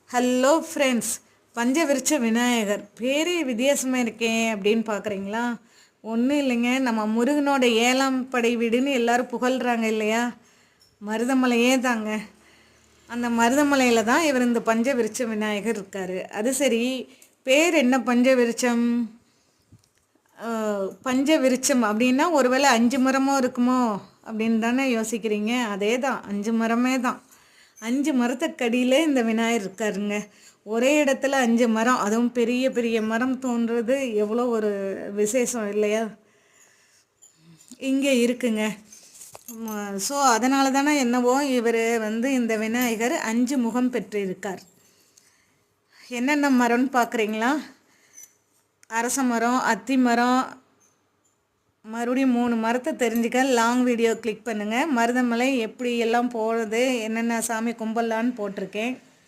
Hello friends, பஞ்சவிருட்ச Vinayagar பேரே வித்தியாசமாக இருக்கேன் அப்படின்னு பார்க்குறீங்களா? ஒன்றும் இல்லைங்க, நம்ம முருகனோட 7ஆம் படை வீடுன்னு எல்லோரும் புகழ்கிறாங்க இல்லையா? மருதமலையே தாங்க. அந்த மருதமலையில் தான் இவர் இந்த பஞ்சவிருட்ச விநாயகர் இருக்கார். அது சரி, பேர் என்ன பஞ்சவிருட்சம்? பஞ்சவிருட்சம் அப்படின்னா ஒருவேளை 5 மரமும் இருக்குமோ அப்படின்னு தானே யோசிக்கிறீங்க. அதே தான், 5 மரமே தான். 5 மரத்துக்கடியில் இந்த விநாயகர் இருக்காருங்க. ஒரே இடத்துல 5 மரம், அதுவும் பெரிய பெரிய மரம் தோன்றுறது எவ்வளோ ஒரு விசேஷம் இல்லையா? இங்கே இருக்குங்க. ஸோ அதனால தானே என்னவோ இவர் இந்த விநாயகர் 5 முகம் பெற்றிருக்கார். என்னென்ன மரம்னு பார்க்குறீங்களா? அரச மரம், அத்தி மரம், மறுபடியும் 3 மரத்தை தெரிஞ்சுக்க லாங் வீடியோ கிளிக் பண்ணுங்கள். மருதமலை எப்படி எல்லாம் போகிறது, என்னென்ன சாமி கும்பலான்னு போட்டிருக்கேன்.